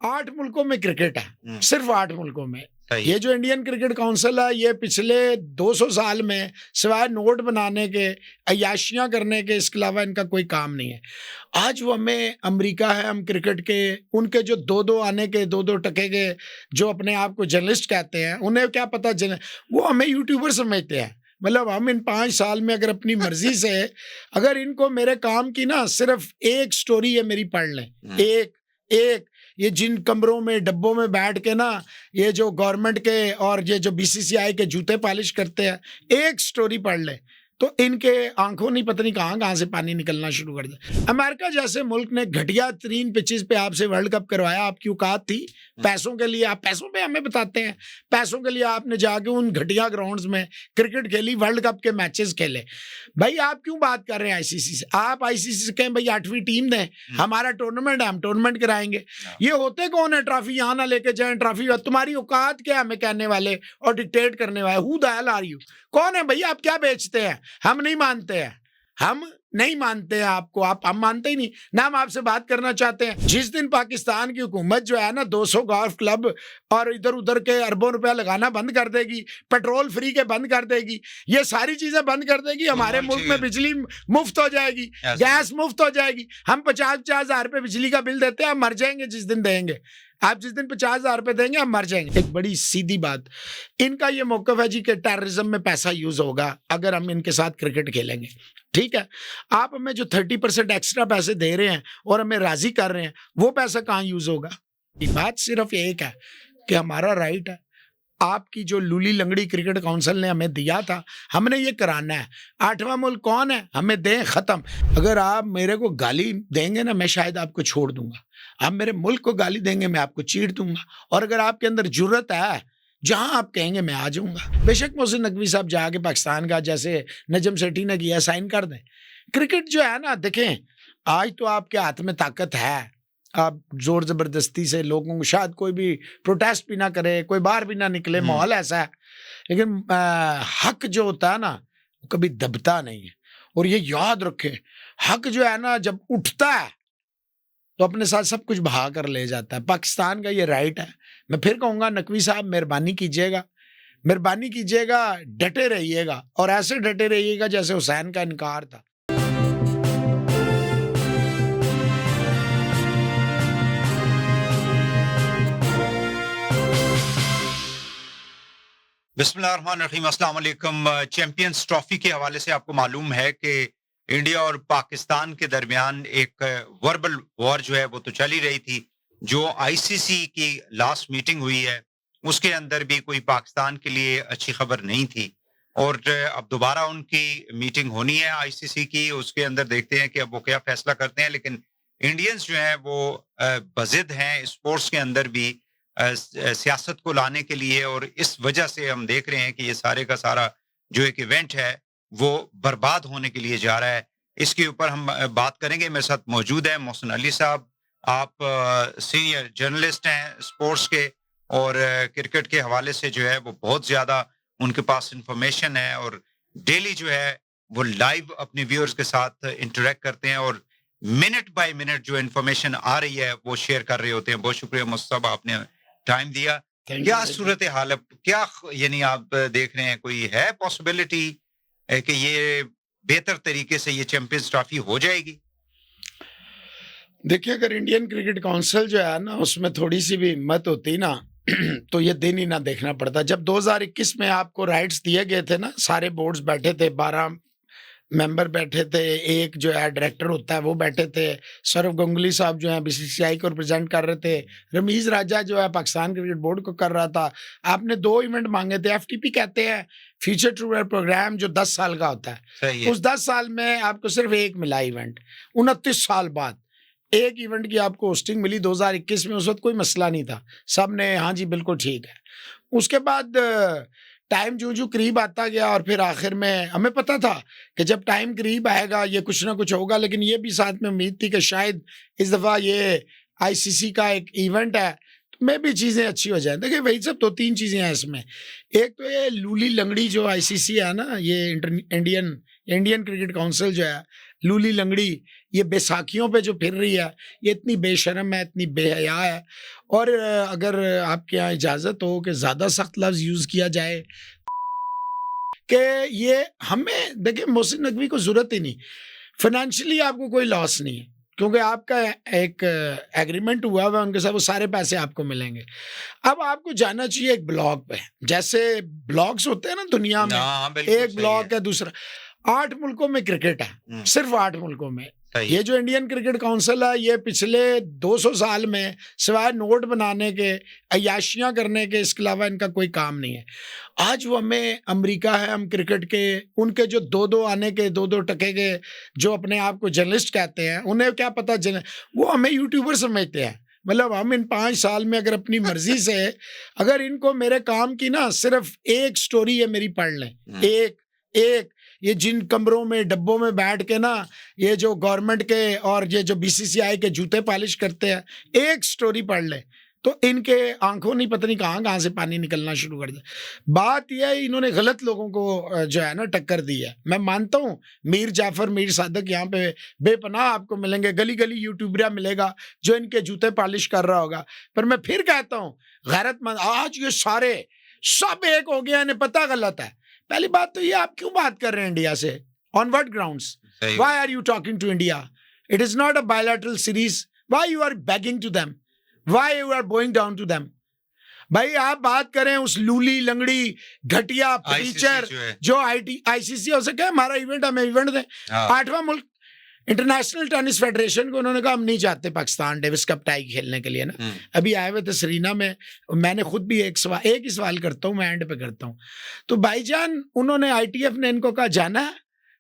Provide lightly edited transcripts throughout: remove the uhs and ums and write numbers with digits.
8 मुल्कों में क्रिकेट है, सिर्फ 8 मुल्कों में। सही। ये जो इंडियन क्रिकेट काउंसिल है, ये पिछले 200 साल में सिवाय नोट बनाने के, अय्याशियां करने के, इसके अलावा इनका कोई काम नहीं है। आज वो हमें अमेरिका है, हम क्रिकेट के उनके जो 2-2 आने के 2-2 टके के जो अपने आप को जर्नलिस्ट कहते हैं, उन्हें क्या पता वो हमें यूट्यूबर समझते हैं। मतलब हम इन 5 साल में अगर अपनी मर्जी से अगर इनको मेरे काम की ना सिर्फ एक स्टोरी है मेरी पढ़ लें, एक ये जिन कमरों में डब्बों में बैठ के ना ये जो गवर्नमेंट के और ये जो बीसीसीआई के जूते पॉलिश करते हैं, एक स्टोरी पढ़ ले तो इनके आंखों नहीं पता नहीं कहाँ से पानी निकलना शुरू कर दे। अमेरिका जैसे मुल्क ने घटिया तरीन पिचेस पे आपसे वर्ल्ड कप करवाया, आपकी औकात थी? पैसों के लिए, आप पैसों पे हमें बताते हैं, पैसों के लिए आपने जाके उन घटिया ग्राउंड्स में क्रिकेट खेली, वर्ल्ड कप के मैचेस खेले। भाई आप क्यों बात कर रहे हैं आईसीसी से? आप आईसीसी से कहें भाई 8वीं टीम दें, हमारा टूर्नामेंट है, हम टूर्नामेंट कराएंगे। ये होते कौन है ट्रॉफी यहाँ ना लेके जाए? ट्रॉफी तुम्हारी औकात क्या हमें कहने वाले और डिक्टेट करने वाले? Who the hell are you? कौन है भैया? आप क्या बेचते हैं? हम नहीं मानते हैं, हम नहीं मानते हैं आपको, हम मानते ही नहीं ना। हम आपसे बात करना चाहते हैं, जिस दिन पाकिस्तान की हुकूमत जो है ना 200 गोल्फ क्लब और इधर उधर के अरबों रुपया लगाना बंद कर देगी, पेट्रोल फ्री के बंद कर देगी, ये सारी चीजें बंद कर देगी, हमारे मुल्क में बिजली मुफ्त हो जाएगी, गैस मुफ्त हो जाएगी। हम 50-50 हजार रुपये बिजली का बिल देते हैं, हम मर जाएंगे जिस दिन देंगे। आप जिस दिन 50 हजार रुपये देंगे हम मर जाएंगे। एक बड़ी सीधी बात, इनका ये मौक़िफ़ है जी कि टेररिज्म में पैसा यूज होगा अगर हम इनके साथ क्रिकेट खेलेंगे। ठीक है, आप हमें जो 30% एक्स्ट्रा पैसे दे रहे हैं और हमें राजी कर रहे हैं, वो पैसा कहाँ यूज होगा? ये बात सिर्फ एक है कि हमारा राइट है, आपकी जो लूली लंगड़ी क्रिकेट काउंसिल ने हमें दिया था, हमने ये कराना है। 8वां मुल्क कौन है? हमें दें, खत्म। अगर आप मेरे को गाली देंगे ना, मैं शायद आपको छोड़ दूंगा। आप मेरे मुल्क को गाली देंगे, मैं आपको चीड़ दूंगा। और अगर आपके अंदर जुर्रत है, जहां आप कहेंगे मैं आ जाऊंगा। बेशक मोहसिन नकवी साहब जाके पाकिस्तान का जैसे नजम सेठी ने किया साइन कर दें। क्रिकेट जो है ना, देखें आज तो आपके हाथ में ताकत है, आप जोर जबरदस्ती से लोगों को, शायद कोई भी प्रोटेस्ट भी ना करे, कोई बाहर भी ना निकले, माहौल ऐसा है, लेकिन हक जो होता है ना वो कभी दबता नहीं है। और ये याद रखें, हक जो है ना जब उठता है तो अपने साथ सब कुछ बहा कर ले जाता है। पाकिस्तान का ये राइट है। मैं फिर कहूंगा नकवी साहब मेहरबानी कीजिएगा, मेहरबानी कीजिएगा, डटे रहिएगा और ऐसे डटे रहिएगा जैसे हुसैन का इनकार था। बिस्मिल्लाहिर्रहमानिर्रहीम, अस्सलाम वालेकुम। चैंपियंस ट्रॉफी के हवाले से आपको मालूम है कि इंडिया और पाकिस्तान के दरमियान एक वर्बल वॉर जो है वो तो चल ही रही थी। जो आईसीसी की लास्ट मीटिंग हुई है उसके अंदर भी कोई पाकिस्तान के लिए अच्छी खबर नहीं थी और अब दोबारा उनकी मीटिंग होनी है आईसीसी की। उसके अंदर देखते हैं कि अब वो क्या फैसला करते हैं। लेकिन इंडियंस जो हैं वो बज़िद हैं स्पोर्ट्स के अंदर भी सियासत को लाने के लिए, और इस वजह से हम देख रहे हैं कि ये सारे का सारा जो एक इवेंट है वो बर्बाद होने के लिए जा रहा है। इसके ऊपर हम बात करेंगे। मेरे साथ मौजूद है मोहसिन अली साहब, आप सीनियर जर्नलिस्ट हैं स्पोर्ट्स के और क्रिकेट के हवाले से जो है वो बहुत ज़्यादा उनके पास इंफॉर्मेशन है और डेली जो है वो लाइव अपने व्यूअर्स के साथ इंटरेक्ट करते हैं और मिनट बाय मिनट जो इंफॉर्मेशन आ रही है वो शेयर कर रहे होते हैं। बहुत शुक्रिया मुस्तफा, आपने टाइम दिया। क्या सूरत हाल है, क्या यानी आप देख रहे हैं, कोई है पॉसिबिलिटी कि ये बेहतर तरीके से ये चैंपियंस ट्रॉफी हो जाएगी? देखिए, अगर इंडियन क्रिकेट काउंसिल जो है ना उसमें थोड़ी सी भी हिम्मत होती ना तो ये दिन ही ना देखना पड़ता। जब 2021 में आपको राइट्स दिए गए थे ना, सारे बोर्ड्स बैठे थे, 12 मेंबर बैठे थे, एक जो है डायरेक्टर होता है वो बैठे थे, सौरव गंगुली साहब जो है बीसीसीआई को रिप्रेजेंट कर रहे थे, रमीज राजा जो है पाकिस्तान क्रिकेट बोर्ड को कर रहा था। आपने 2 इवेंट मांगे थे, एफटीपी कहते हैं फ्यूचर टूर प्रोग्राम, जो 10 साल का होता है। उस 10 साल में आपको सिर्फ एक मिला इवेंट। 29 साल बाद एक इवेंट की आपको होस्टिंग मिली 2021 में। उस वक्त कोई मसला नहीं था, सब ने हाँ जी बिल्कुल ठीक है। उसके बाद टाइम जो करीब आता गया और फिर आखिर में हमें पता था कि जब टाइम करीब आएगा ये कुछ ना कुछ होगा, लेकिन ये भी साथ में उम्मीद थी कि शायद इस दफ़ा ये आईसीसी का एक इवेंट है तो में भी चीज़ें अच्छी हो जाएं। देखिए वही सब 2-3 चीज़ें हैं इसमें। एक तो ये लूली लंगड़ी जो आईसीसी है ना, ये इंडियन क्रिकेट काउंसिल जो है, लूली लंगड़ी, ये बैसाखियों पे जो फिर रही है, ये इतनी बेशर्म है, इतनी बेहया है। और अगर आपके यहाँ इजाज़त हो कि ज़्यादा सख्त लफ्ज़ यूज़ किया जाए कि ये हमें देखिए, मोहसिन नकवी को ज़रूरत ही नहीं, फाइनेंशियली आपको कोई लॉस नहीं है, क्योंकि आपका एक एग्रीमेंट हुआ हुआ है उनके साथ, वो सारे पैसे आपको मिलेंगे। अब आपको जाना चाहिए एक ब्लॉग पे, जैसे ब्लॉग्स होते हैं ना दुनिया में, हाँ, बिल्कुल एक सही ब्लॉग है, दूसरा 8 मुल्कों में क्रिकेट है, सिर्फ 8 मुल्कों में। सही ये जो इंडियन क्रिकेट काउंसिल है, ये पिछले 200 साल में सिवाय नोट बनाने के, अय्याशियां करने के, इसके अलावा इनका कोई काम नहीं है। आज वो हमें अमेरिका है, हम क्रिकेट के उनके जो 2-2 आने के 2-2 टके के जो अपने आप को जर्नलिस्ट कहते हैं, उन्हें क्या पता वो हमें यूट्यूबर समझते हैं। मतलब हम इन 5 साल में अगर अपनी मर्जी से अगर इनको मेरे काम की ना सिर्फ एक स्टोरी है मेरी पढ़ लें, एक ये जिन कमरों में डब्बों में बैठ के ना ये जो गवर्नमेंट के और ये जो बीसीसीआई के जूते पॉलिश करते हैं, एक स्टोरी पढ़ ले तो इनके आंखों नहीं पता नहीं कहाँ से पानी निकलना शुरू कर दिया। बात यह है, इन्होंने गलत लोगों को जो है ना टक्कर दी है। मैं मानता हूँ मीर जाफर, मीर सादक यहाँ पे बेपनाह आपको मिलेंगे, गली गली यूट्यूबरा मिलेगा जो इनके जूते पॉलिश कर रहा होगा। पर मैं फिर कहता हूँ गैरतमंद, आज ये सारे सब एक हो गया, इन्हें पता गलत है। पहली बात तो ये, आप क्यों बात कर रहे हैं इंडिया से? On what grounds? Why are you talking to India? It is not a bilateral series. Why you are begging to them? Why you are going down to them? भाई आप बात करें उस लूली लंगड़ी घटिया फीचर जो आईसीसी हो सके, हमारा इवेंट हमें इवेंट दें। 8वां मुल्क इंटरनेशनल टेनिस फेडरेशन को उन्होंने कहा हम नहीं चाहते पाकिस्तान डेविस कप टाई खेलने के लिए ना। अभी आए हुए थे सरीना में, मैंने खुद भी एक ही सवाल करता हूँ, मैं एंड पे करता हूँ। तो भाईजान उन्होंने आईटीएफ ने इनको कहा जाना है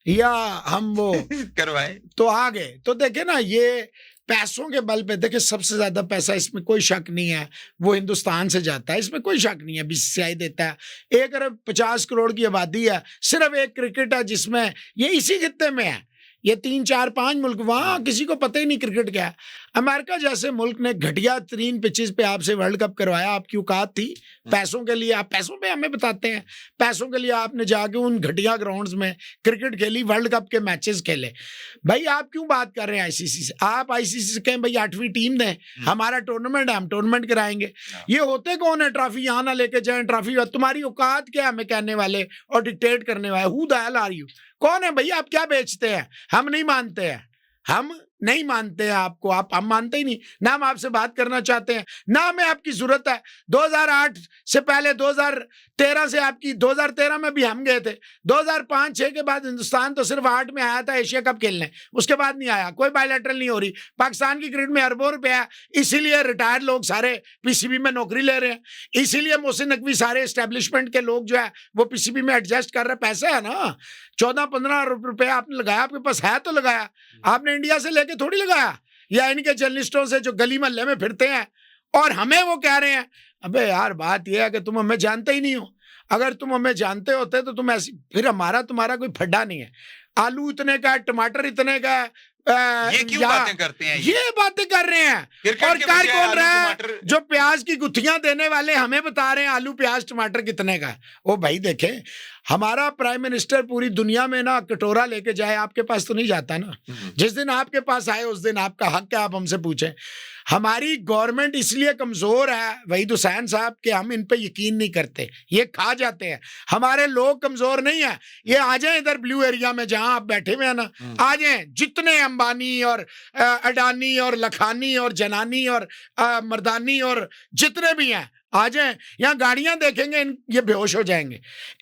या हम वो करवाए, तो आ गए। तो देखे ना, ये पैसों के बल पे, देखिए सबसे ज्यादा पैसा, इसमें कोई शक नहीं है, वो हिंदुस्तान से जाता है, इसमें कोई शक नहीं है। बीसीसीआई देता है। 1 अरब 50 करोड़ की आबादी है, सिर्फ एक क्रिकेट है जिसमें ये इसी खित्ते में है। ये 3, 4, 5 मुल्क, वहाँ किसी को पता ही नहीं क्रिकेट क्या है। अमेरिका जैसे मुल्क ने घटिया 3 पिचेस पे आपसे वर्ल्ड कप करवाया, आपकी औकात थी? पैसों के लिए, आप पैसों पे हमें बताते हैं, पैसों के लिए आपने जाके उन घटिया ग्राउंड्स में क्रिकेट खेली, वर्ल्ड कप के मैचेस खेले। भाई आप क्यों बात कर रहे हैं आईसीसी से? आप आईसीसी से कहें भाई 8वीं टीम दें, हमारा टूर्नामेंट है, हम टूर्नामेंट कराएंगे। ये होते कौन है ट्रॉफी यहाँ ना लेके जाए? ट्रॉफी तुम्हारी औकात क्या हमें कहने वाले और डिक्टेट करने वाले? Who the hell are you? कौन है भैया? आप क्या बेचते हैं? हम नहीं मानते हैं, हम नहीं मानते हैं आपको, हम मानते ही नहीं ना। हम आपसे बात करना चाहते हैं ना, हमें आपकी जरूरत है। 2008 से पहले 2013 से आपकी, 2013 में भी हम गए थे। 2005-6 के बाद हिंदुस्तान तो सिर्फ 8 में आया था एशिया कप खेलने, उसके बाद नहीं आया। कोई बायलैटरल नहीं हो रही। पाकिस्तान की क्रिकेट में अरबों रुपया, इसीलिए रिटायर्ड लोग सारे पीसीबी में नौकरी ले रहे हैं, इसीलिए मोहसिन नकवी सारे एस्टेब्लिशमेंट के लोग जो है वो पीसीबी में एडजस्ट कर रहे। पैसा है ना, 14-15 अरब रुपया आपने लगाया, आपके पास है तो लगाया, आपने इंडिया से लेके थोड़ी लगाया, या इनके जर्नलिस्टों से जो गली मोहल्ले में फिरते हैं और हमें वो कह रहे हैं। अबे यार बात यह है कि तुम हमें जानते ही नहीं हो। अगर तुम हमें जानते होते तो तुम ऐसी, फिर हमारा तुम्हारा कोई फड्डा नहीं है। आलू इतने का है, टमाटर इतने का है, ये क्यों बातें करते हैं? ये बातें कर रहे हैं। और कर कौन रहा है? जो प्याज की गुत्थियां देने वाले हमें बता रहे हैं आलू प्याज टमाटर कितने का है। ओ भाई देखें, हमारा प्राइम मिनिस्टर पूरी दुनिया में ना कटोरा लेके जाए, आपके पास तो नहीं जाता ना। जिस दिन आपके पास आए उस दिन आपका हक है, आप हमसे पूछें। हमारी गवर्नमेंट इसलिए कमजोर है वहीद हुसैन साहब कि हम इन पे यकीन नहीं करते, ये खा जाते हैं। हमारे लोग कमजोर नहीं है, ये आ जाए इधर ब्लू एरिया में जहां आप बैठे हुए हैं ना, आ जाए। जितने अंबानी और अडानी और लखानी और जनानी और मर्दानी और जितने भी हैं आ जाए, यहाँ गाड़ियां देखेंगे ये बेहोश हो जाएंगे।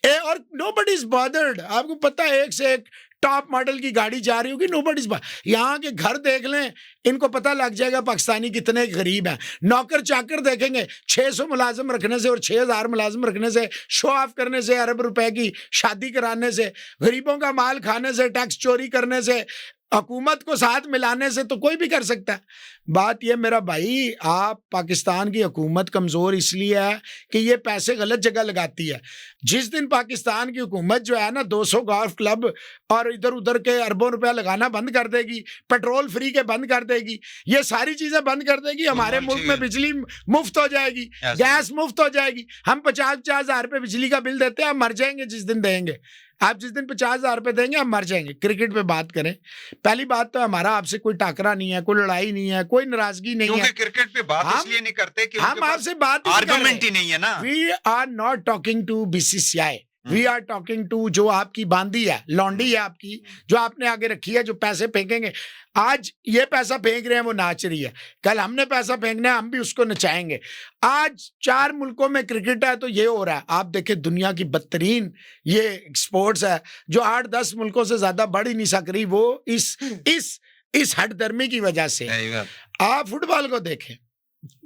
और नोबडी इज बॉदर्ड। आपको पता है एक से एक टॉप मॉडल की गाड़ी जा रही होगी, नोबडी इज बॉदर्ड। यहाँ के घर देख लें, इनको पता लग जाएगा पाकिस्तानी कितने गरीब हैं। नौकर चाकर देखेंगे, 600 मुलाजिम रखने से और 6000 मुलाजिम रखने से, शो ऑफ करने से, अरब रुपए की शादी कराने से, गरीबों का माल खाने से, टैक्स चोरी करने से, हुकूमत को साथ मिलाने से तो कोई भी कर सकता है। बात यह मेरा भाई, आप पाकिस्तान की हुकूमत कमज़ोर इसलिए है कि ये पैसे गलत जगह लगाती है। जिस दिन पाकिस्तान की हुकूमत जो है ना 200 गोल्फ क्लब और इधर उधर के अरबों रुपया लगाना बंद कर देगी, पेट्रोल फ्री के बंद कर देगी, ये सारी चीज़ें बंद कर देगी, हमारे मुल्क में बिजली मुफ्त हो जाएगी, गैस मुफ्त हो जाएगी। हम 50-50 हज़ार रुपये बिजली का बिल देते हैं, हम मर जाएंगे जिस दिन देंगे। आप जिस दिन 50,000 रुपए देंगे हम मर जाएंगे। क्रिकेट पे बात करें, पहली बात तो हमारा आपसे कोई टाकरा नहीं है, कोई लड़ाई नहीं है, कोई नाराजगी नहीं है। क्योंकि क्रिकेट पे बात हम इसलिए नहीं करते कि हम आपसे बात ही आर्गुमेंट ही नहीं है ना। We are not talking to BCCI, we are talking to जो आपकी बांदी है, लौंडी है आपकी, जो आपने आगे रखी है, जो पैसे फेंकेंगे। आज ये पैसा फेंक रहे हैं, वो नाच रही है, कल हमने पैसा फेंकना है, हम भी उसको नचाएंगे। आज 4 मुल्कों में क्रिकेट है तो ये हो रहा है। आप देखें दुनिया की बदतरीन ये स्पोर्ट्स है जो 8-10 मुल्कों से ज्यादा बढ़ ही नहीं सक रही, वो इस हठधर्मी की वजह से। आप फुटबॉल को देखें,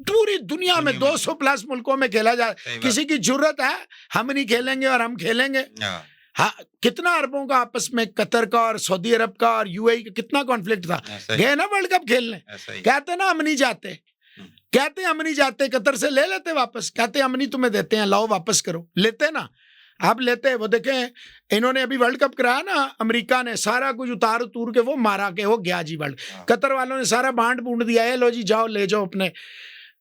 पूरी दुनिया में 200 प्लस मुल्कों में खेला जा, किसी की जरूरत है हम नहीं खेलेंगे और हम खेलेंगे। हाँ, कितना अरबों का आपस में, कतर का और सऊदी अरब का और यूएई का कितना कॉन्फ्लिक्ट था। गए ना वर्ल्ड कप खेलने, कहते ना हम नहीं जाते, कहते हम नहीं जाते, कतर से ले लेते वापस, कहते हम नहीं तुम्हें देते हैं, लाओ वापस करो, लेते ना आप लेते। वो देखें इन्होंने अभी वर्ल्ड कप कराया ना, अमेरिका ने सारा कुछ उतार के वो मारा के वो गया जी वर्ल्ड। कतर वालों ने सारा बांट बूंट दिया है, लो जी जाओ ले जाओ अपने।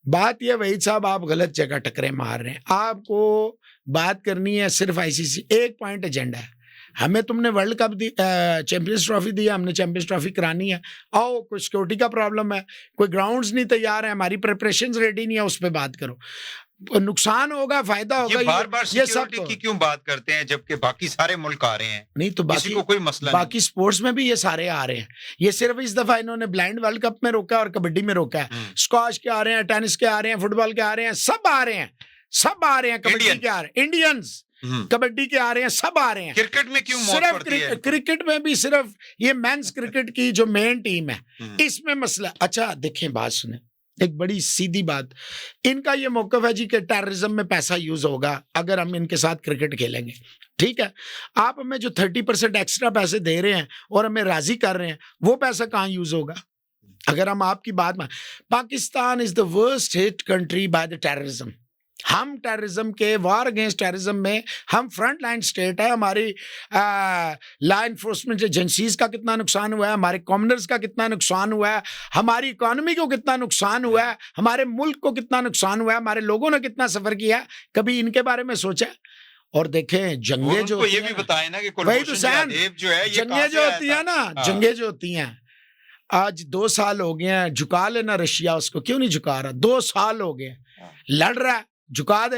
बात ये वही साहब, आप गलत जगह टकरे मार रहे हैं। आपको बात करनी है सिर्फ आईसीसी, एक पॉइंट एजेंडा है। हमें तुमने वर्ल्ड कप दी, चैंपियंस ट्रॉफी दी है, हमने चैंपियंस ट्रॉफी करानी है। आओ, कोई सिक्योरिटी का प्रॉब्लम है, कोई ग्राउंड्स नहीं तैयार है, हमारी प्रिपरेशंस रेडी नहीं है, उस पर बात करो। नुकसान होगा, फायदा होगा, ये बार-बार सिक्योरिटी की क्यों बात करते हैं जबकि बाकी सारे मुल्क आ रहे हैं? नहीं तो किसी को कोई मसला बाकी स्पोर्ट्स में भी ये सारे आ रहे हैं। ये सिर्फ इस दफा इन्होंने ब्लाइंड वर्ल्ड कप में रोका और कबड्डी में रोका है। स्क्वाश के आ रहे हैं, टेनिस के आ रहे हैं, फुटबॉल के आ रहे हैं, सब आ रहे हैं, सब आ रहे हैं। कबड्डी के आ रहे हैं, इंडियंस कबड्डी के आ रहे हैं, सब आ रहे हैं। क्रिकेट में क्यों मौत पड़ती है? क्रिकेट में भी सिर्फ ये मेंस क्रिकेट की जो मेन टीम है इसमें मसला। अच्छा देखें, बात सुने, एक बड़ी सीधी बात, इनका ये मौकफ है जी कि टेररिज्म में पैसा यूज होगा अगर हम इनके साथ क्रिकेट खेलेंगे। ठीक है, आप हमें जो 30% एक्स्ट्रा पैसे दे रहे हैं और हमें राजी कर रहे हैं, वो पैसा कहाँ यूज होगा? अगर हम आपकी बात में, Pakistan is the worst hit country by the terrorism. हम टेररिज्म के, वार अगेंस्ट टेररिज्म में हम फ्रंट लाइन स्टेट है। हमारी लॉ इन्फोर्समेंट एजेंसीज का कितना नुकसान हुआ है, हमारे कॉमनर्स का कितना नुकसान हुआ है, हमारी इकोनॉमी को कितना नुकसान हुआ है, हमारे मुल्क को कितना नुकसान हुआ है, हमारे लोगों ने कितना सफर किया, कभी इनके बारे में सोचा? और देखें जंगे जो ये भी बताए ना कि वही तो जो है, जंगे जो होती है ना, जंगे जो होती हैं, आज 2 साल हो गए हैं, झुका लेना रशिया उसको, क्यों नहीं झुका रहा? 2 साल हो गए, लड़ रहा है, झुका दे।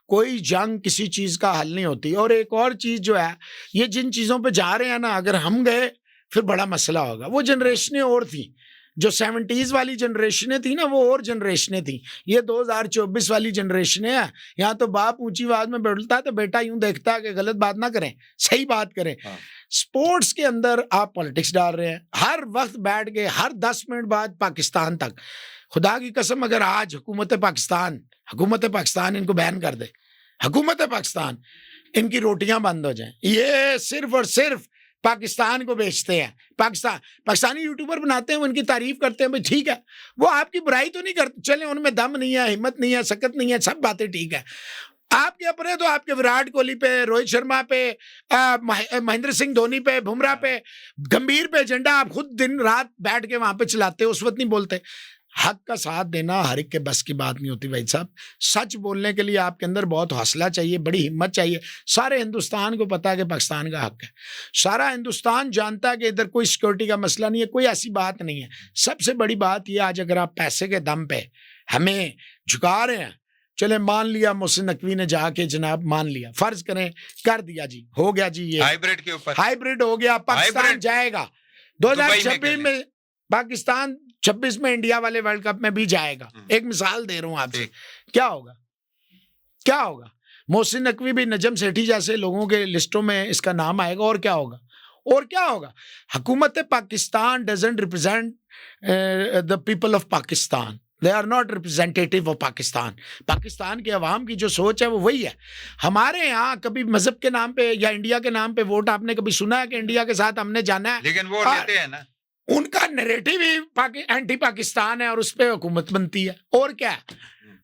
कोई जंग किसी चीज का हल नहीं होती। और एक और चीज जो है, ये जिन चीजों पे जा रहे हैं ना, अगर हम गए फिर बड़ा मसला होगा। वो जनरेशनें और थी, जो 70s वाली जनरेशनें थी ना, वो और जनरेशनें थी। ये 2024 वाली जनरेशनें हैं। यहाँ तो बाप ऊंची आवाज में बोलता है तो बेटा यूं देखता है कि गलत बात ना करें, सही बात करें। स्पोर्ट्स के अंदर आप पॉलिटिक्स डाल रहे हैं, हर वक्त बैठ के, हर 10 मिनट बाद पाकिस्तान तक। खुदा की कसम, अगर आज हुकूमत पाकिस्तान इनको बैन कर दे, हुकूमत पाकिस्तान, इनकी रोटियां बंद हो जाएं। ये सिर्फ और सिर्फ पाकिस्तान को बेचते हैं। पाकिस्तानी यूट्यूबर बनाते हैं, वो इनकी तारीफ करते हैं, भाई ठीक है, वो आपकी बुराई तो नहीं करते, चले उनमें दम नहीं है, हिम्मत नहीं है, सकत नहीं है, सब बातें ठीक है। आपके अपने तो आपके विराट कोहली पे, रोहित शर्मा पे, महेंद्र सिंह धोनी पे, बुमराह पे, गंभीर पे एजेंडा आप खुद दिन रात बैठ के वहां पे चलाते हो, उस वक्त नहीं बोलते। हक का साथ देना हर एक के बस की बात नहीं होती भाई साहब। सच बोलने के लिए आपके अंदर बहुत हौसला चाहिए, बड़ी हिम्मत चाहिए। सारे हिंदुस्तान को पता है कि पाकिस्तान का हक है, सारा हिंदुस्तान जानता है कि इधर कोई सिक्योरिटी का मसला नहीं है, कोई ऐसी बात नहीं है। सबसे बड़ी बात यह, आज अगर आप पैसे के दम पे हमें झुका रहे हैं, चले मान लिया मोहसिन नकवी ने जाके जनाब मान लिया, फर्ज करें कर दिया जी, हो गया जी, ये हाइब्रिड के ऊपर हाइब्रिड हो गया, पाकिस्तान जाएगा 2026 में, पाकिस्तान 26 में इंडिया वाले वर्ल्ड कप में भी जाएगा। एक मिसाल दे रहा हूं आपसे, क्या होगा, क्या होगा? मोहसिन नकवी भी, नजम सेठी जैसे लोगों के लिस्टों में इसका नाम आएगा। और क्या होगा? और क्या होगा? हुकूमत Pakistan doesn't represent the people of Pakistan, they are not representative of Pakistan. Pakistan के अवाम की जो सोच है वो वही है। हमारे यहाँ कभी मजहब के नाम पे या इंडिया के नाम पे वोट आपने कभी सुना है कि इंडिया के साथ हमने जाना है? लेकिन वो लेते हैं ना, उनका नैरेटिव ही एंटी पाकिस्तान है और उस पर हुकूमत बनती है। और क्या,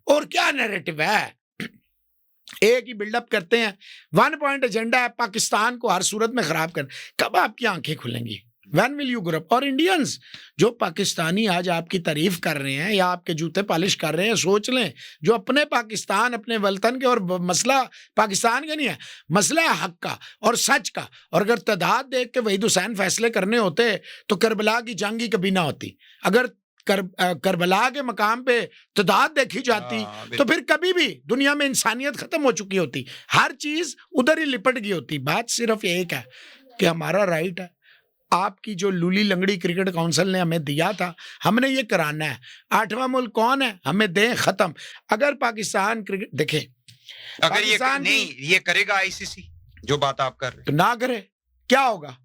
और क्या नैरेटिव है? एक ही बिल्डअप करते हैं, 1 पॉइंट एजेंडा है, पाकिस्तान को हर सूरत में खराब करना। कब आपकी आंखें खुलेंगी? When will you grow up? और इंडियंस जो पाकिस्तानी आज आपकी तारीफ कर रहे हैं या आपके जूते पॉलिश कर रहे हैं, सोच लें, जो अपने पाकिस्तान, अपने वतन के, और मसला पाकिस्तान का नहीं है, मसला है हक का और सच का। और अगर तादाद देख के वहीद हुसैन फैसले करने होते तो करबला की जंग ही कभी ना होती। अगर करबला के मकाम पे तादाद देखी जाती तो फिर कभी भी दुनिया में इंसानियत खत्म हो चुकी होती, हर चीज उधर ही लिपट गई होती। बात सिर्फ एक है कि हमारा राइट है, आपकी जो लूली लंगड़ी क्रिकेट काउंसिल ने हमें दिया था, हमने ये कराना है। 8वां मुल्क कौन है, हमें दें, खत्म। अगर पाकिस्तान क्रिकेट देखें, अगर ये नहीं ये करेगा आईसीसी, जो बात आप कर रहे हैं, तो ना करे, क्या होगा?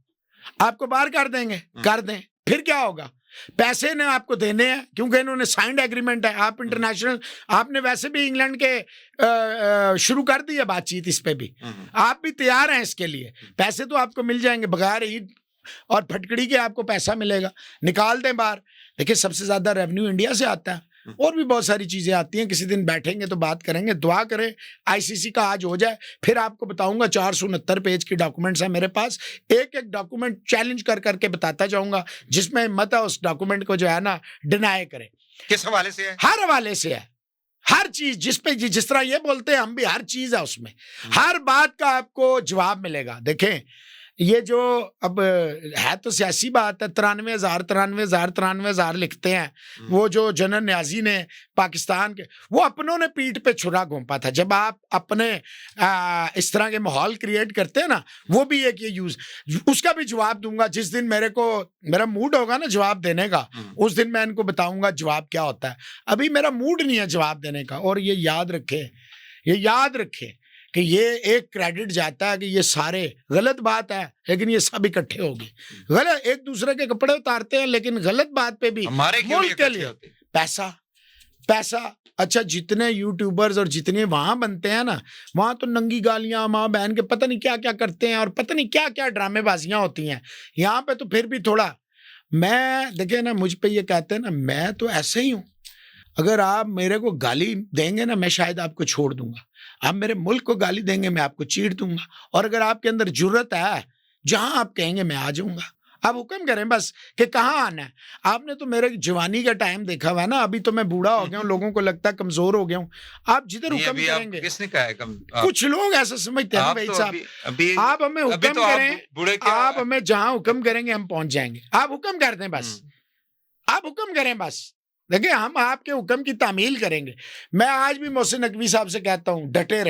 आपको बाहर कर देंगे, कर दें, फिर क्या होगा? पैसे ने आपको देने हैं क्योंकि इन्होंने साइंड एग्रीमेंट है। आप इंटरनेशनल, आपने वैसे भी इंग्लैंड के शुरू कर दी है बातचीत इस पे भी, आप भी तैयार हैं इसके लिए। पैसे तो आपको मिल जाएंगे, बगैर ईद और फटकड़ी के आपको पैसा मिलेगा, निकाल दें बाहर। देखिए सबसे ज्यादा रेवेन्यू इंडिया से आता है, और भी बहुत सारी चीजें आती हैं। किसी दिन बैठेंगे तो बात करेंगे। दुआ करें आईसीसी का आज हो जाए, फिर आपको बताऊंगा। 469 पेज की डॉक्यूमेंट्स हैं मेरे पास, एक एक डॉक्यूमेंट चैलेंज कर करके बताता जाऊंगा। जिसमें हिम्मत है उस डॉक्यूमेंट को जो है ना डिनाई करें। किस हवाले से है? हर हवाले से है, हर चीज जिस पे जिस तरह ये बोलते हैं हम भी, हर चीज है उसमें, हर बात का आपको जवाब मिलेगा। देखें ये जो अब है तो सियासी बात है, 93,000 लिखते हैं। वो जो जनरल न्याजी ने पाकिस्तान के, वो अपनों ने पीठ पे छुरा घोंपा था। जब आप अपने इस तरह के माहौल क्रिएट करते हैं ना, वो भी एक ये यूज, उसका भी जवाब दूंगा जिस दिन मेरा मूड होगा ना जवाब देने का, उस दिन मैं इनको बताऊंगा जवाब क्या होता है। अभी मेरा मूड नहीं है जवाब देने का। और ये याद रखें कि ये एक क्रेडिट जाता है कि ये सारे, गलत बात है लेकिन ये सब इकट्ठे हो गए, गलत एक दूसरे के कपड़े उतारते हैं, लेकिन गलत बात पे भी मुल्क के लिए पैसा। अच्छा, जितने यूट्यूबर्स और जितने वहां बनते हैं ना, वहां तो नंगी गालियां, माँ बहन के पता नहीं क्या क्या करते हैं, और पता नहीं क्या क्या ड्रामेबाजियां होती हैं। यहाँ पे तो फिर भी थोड़ा, मैं देखे ना, मुझ पे ये कहते हैं ना, मैं तो ऐसे ही हूँ। अगर आप मेरे को गाली देंगे ना, मैं शायद आपको छोड़ दूंगा। आप मेरे मुल्क को गाली देंगे, मैं आपको चीर दूंगा। और अगर आपके अंदर जुर्रत है, जहां आप कहेंगे मैं आ जाऊंगा। आप हुक्म करें बस कि कहाँ आना है। आपने तो मेरे जवानी का टाइम देखा हुआ है ना, अभी तो मैं बूढ़ा हो गया हूँ, लोगों को लगता है कमजोर हो गया हूँ। आप जिधर हुक्म करेंगे, किसने कहा है कुछ लोग ऐसा समझते हैं भाई साहब, आप हमें हुक्म करें, आप हमें जहां हुक्म करेंगे हम पहुंच जाएंगे। आप हुक्म कर दें बस, आप हुक्म करें बस। देखिए हम आपके हुक्म की तामील करेंगे। मैं आज भी मोहसिन नकवी साहब से कहता हूं, डटे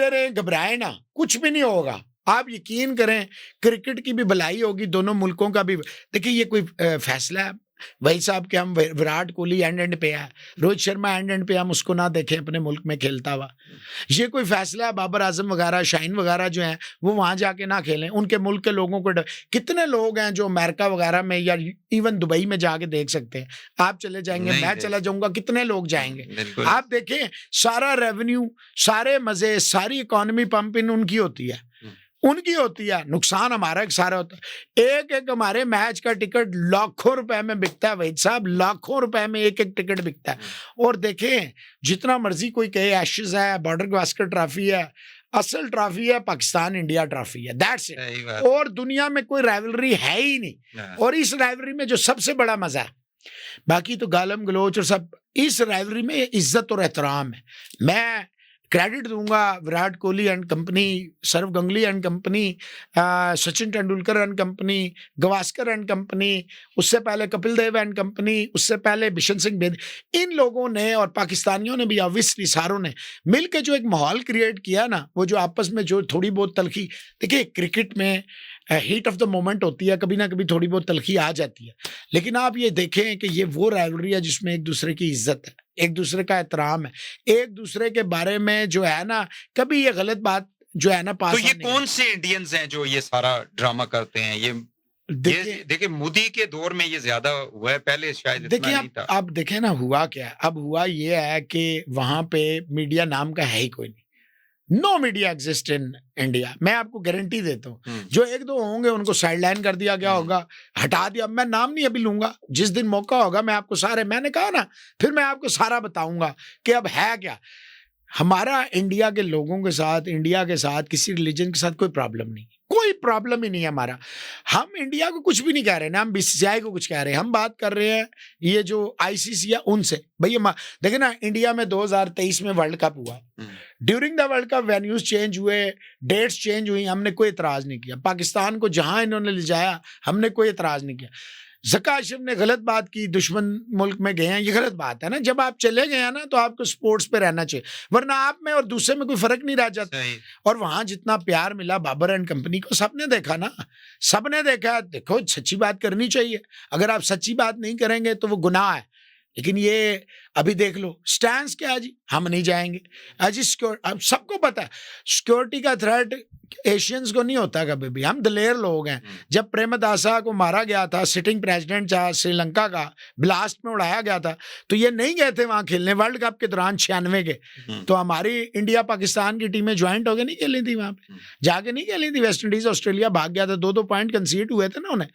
रहें, घबराएं ना, कुछ भी नहीं होगा। आप यकीन करें, क्रिकेट की भी भलाई होगी, दोनों मुल्कों का भी। देखिए ये कोई फैसला है वही साहब के, हम विराट कोहली एंड पे है, रोहित शर्मा एंड पे, हम उसको ना देखें अपने मुल्क में खेलता हुआ। ये कोई फैसला है, बाबर आजम वगैरह, शाहीन वगैरह जो हैं वो वहां जाके ना खेलें, उनके मुल्क के लोगों को कितने लोग हैं जो अमेरिका वगैरह में या इवन दुबई में जाके देख सकते हैं। आप चले जाएंगे, मैं चला जाऊंगा, कितने लोग जाएंगे? आप देखें, सारा रेवेन्यू, सारे मजे, सारी इकोनॉमी पंप इन उनकी होती है, नुकसान हमारा एक सारा होता है। एक हमारे मैच का टिकट लाखों रुपए में बिकता है वहीद साहब, लाखों रुपए में एक टिकट बिकता है। और देखें, जितना मर्जी कोई कहे एशेज है, बॉर्डर गावस्कर ट्रॉफी है, असल ट्रॉफी है पाकिस्तान इंडिया ट्रॉफी है, दैट्स इट। और दुनिया में कोई राइवलरी है ही नहीं। और इस राइवलरी में जो सबसे बड़ा मजा है, बाकी तो गालम गलोच और सब, इस राइवलरी में इज्जत और एहतराम है। मैं क्रेडिट दूंगा Virat Kohli and company, Sourav Ganguly and company, Sachin Tendulkar and company, Gavaskar and company, उससे पहले कपिल देव एंड कंपनी, उससे पहले बिशन सिंह बेदी, इन लोगों ने और पाकिस्तानियों ने भी, ऑब्वियसली सारों ने मिलकर जो एक माहौल क्रिएट किया ना, वो जो आपस में जो थोड़ी बहुत तलखी, देखिए क्रिकेट में हीट ऑफ द मोमेंट होती है, कभी ना कभी थोड़ी बहुत तलखी आ जाती है, लेकिन आप ये देखें कि ये वो राइवलरी है जिसमें एक दूसरे की इज्जत है, एक दूसरे का एहतराम है, एक दूसरे के बारे में जो है ना, कभी ये गलत बात जो है ना पास। तो ये कौन से इंडियंस हैं जो ये सारा ड्रामा करते हैं? ये देखिए मोदी के दौर में ये ज्यादा हुआ है, पहले शायद इतना नहीं था। अब देखें ना हुआ क्या है। अब हुआ ये है कि वहां पे मीडिया नाम का है ही कोई नहीं, no media exist in India. मैं आपको गारंटी देता हूँ, जो एक दो होंगे उनको साइडलाइन कर दिया गया होगा, हटा दिया। मैं नाम नहीं अभी लूंगा, जिस दिन मौका होगा मैं आपको सारे, मैंने कहा ना, फिर मैं आपको सारा बताऊंगा कि अब है क्या। हमारा इंडिया के लोगों के साथ, इंडिया के साथ, किसी रिलीजन के साथ कोई प्रॉब्लम नहीं, कोई प्रॉब्लम ही नहीं है हमारा। हम इंडिया को कुछ भी नहीं कह रहे, ना हम बीसीसीआई को कुछ कह रहे हैं। हम बात कर रहे हैं ये जो आईसीसी है उनसे। भैया देखिए ना, इंडिया में 2023 में वर्ल्ड कप हुआ। During the world cup venues change हुए, डेट्स चेंज हुई, हमने कोई इतराज नहीं किया। पाकिस्तान को जहां इन्होंने ले जाया, हमने कोई इतराज नहीं किया। ज़का अशरफ ने गलत बात की, दुश्मन मुल्क में गए हैं, ये गलत बात है ना। जब आप चले गए हैं ना, तो आपको स्पोर्ट्स पे रहना चाहिए, वरना आप में और दूसरे में कोई फर्क नहीं रह जाता। और वहां जितना प्यार मिला बाबर एंड कंपनी को, सबने देखा ना, सबने देखा। देखो, सच्ची बात करनी चाहिए। अगर आप सच्ची बात नहीं करेंगे तो वो गुनाह है। लेकिन ये अभी देख लो, स्टैंड क्या है जी, हम नहीं जाएंगे। अजी अब सबको पता है सिक्योरिटी का थ्रेट एशियंस को नहीं होता कभी भी। हम दलेर लोग हैं। जब प्रेमदासा को मारा गया था, सिटिंग प्रेसिडेंट था श्रीलंका का, ब्लास्ट में उड़ाया गया था, तो ये नहीं गए थे वहां खेलने वर्ल्ड कप के दौरान 96 के। तो हमारी इंडिया पाकिस्तान की टीमें ज्वाइंट होकर नहीं खेली थी वहां पे, जाके नहीं खेली थी। वेस्ट इंडीज ऑस्ट्रेलिया भाग गया था, 2-2 पॉइंट कंसीड हुए थे ना उन्हें।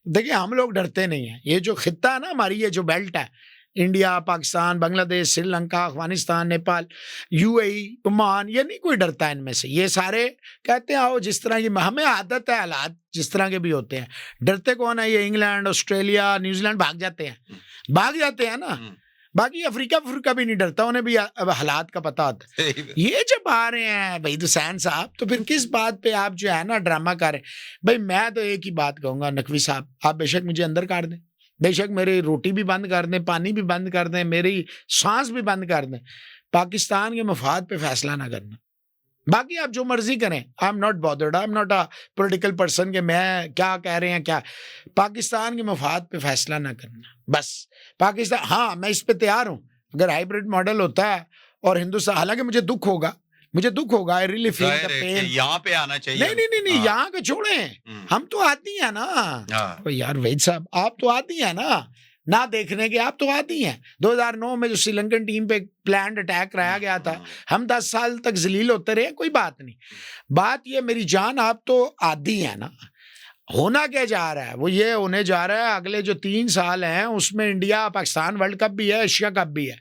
देखिए, हम लोग डरते नहीं है। ये जो खित्ता है ना हमारी, ये जो बेल्ट है, India, Pakistan, Bangladesh, Sri Lanka, Afghanistan, Nepal, UAE, Oman, ये नहीं कोई डरता है इनमें से। ये सारे कहते हैं आओ, जिस तरह की हमें आदत है, हालात जिस तरह के भी होते हैं। डरते कौन है? ये इंग्लैंड, ऑस्ट्रेलिया, न्यूजीलैंड भाग जाते हैं ना। बाकी अफ्रीका भी नहीं डरता, उन्हें भी अब हालात का पता होता है। ये जब आ रहे हैं भाई हुसैन साहब, तो फिर किस बात पे आप जो है ना ड्रामा कर रहे हैं? भाई मैं तो एक ही बात कहूंगा, नकवी साहब, आप बेशक मुझे अंदर काट दें, बेशक मेरी रोटी भी बंद कर दें, पानी भी बंद कर दें, मेरी सांस भी बंद कर दें, पाकिस्तान के मफाद पे फैसला ना करना। बाकी आप जो मर्जी करें, I am not bothered, I am not a political person के मैं क्या कह रहे हैं क्या। पाकिस्तान के मफाद पे फैसला ना करना बस। पाकिस्तान, हाँ मैं इस पे तैयार हूँ, अगर हाइब्रिड मॉडल होता है और हिंदुस्तान, हालांकि मुझे दुख होगा, I really feel the pain. यहाँ पे आना चाहिए। नहीं, यहाँ को छोड़ें, हम तो आती हैं ना। तो यार वैद साहब, आप तो आती हैं ना देखने के, आप तो आती हैं। 2009 में जो श्रीलंकन टीम पे प्लान्ड अटैक कराया गया था, हम 10 साल तक जलील होते रहे, कोई बात नहीं। बात ये मेरी जान, आप तो आती हैं ना। होना क्या जा रहा है? वो ये होने जा रहा है, अगले जो 3 साल हैं उसमें इंडिया पाकिस्तान वर्ल्ड कप भी है, एशिया कप भी है,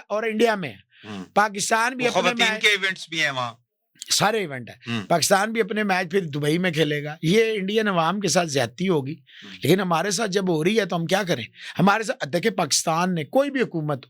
और इंडिया में है। पाकिस्तान भी अपने मैच के इवेंट्स भी हैं वहाँ, सारे इवेंट है। पाकिस्तान भी अपने मैच फिर दुबई में खेलेगा। ये इंडियन अवाम के साथ ज्यादती होगी, लेकिन हमारे साथ जब हो रही है तो हम क्या करें? हमारे साथ देखिए, पाकिस्तान ने, कोई भी हुकूमत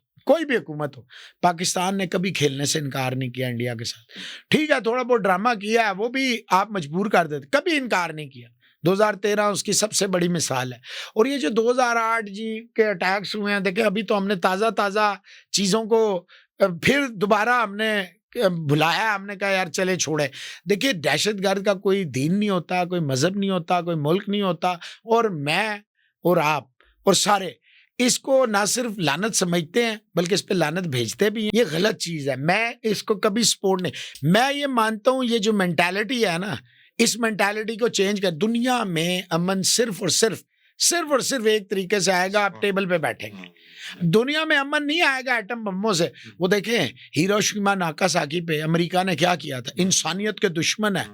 हो, पाकिस्तान ने कभी खेलने से इनकार नहीं किया इंडिया के साथ। ठीक है, थोड़ा बहुत ड्रामा किया है, वो भी आप मजबूर कर देते, कभी इनकार नहीं किया। 2013 उसकी सबसे बड़ी मिसाल है। और ये जो 2008 जी के अटैक्स हुए हैं, देखिए अभी तो हमने ताज़ा चीज़ों को फिर दोबारा हमने भुलाया, हमने कहा यार चले छोड़े। देखिए, दहशतगर्द का कोई दीन नहीं होता, कोई मजहब नहीं होता, कोई मुल्क नहीं होता। और मैं और आप और सारे इसको ना सिर्फ लानत समझते हैं, बल्कि इस पे लानत भेजते भी हैं। ये गलत चीज़ है, मैं इसको कभी सपोर्ट नहीं। मैं ये मानता हूँ, ये जो मेंटालिटी है ना, इस मेंटालिटी को चेंज कर। दुनिया में अमन सिर्फ और सिर्फ एक तरीके से आएगा, आप टेबल पे बैठेंगे। दुनिया में अमन नहीं आएगा एटम बमों से। वो देखें, हिरोशिमा नागासाकी पे अमेरिका ने क्या किया था। इंसानियत के दुश्मन है,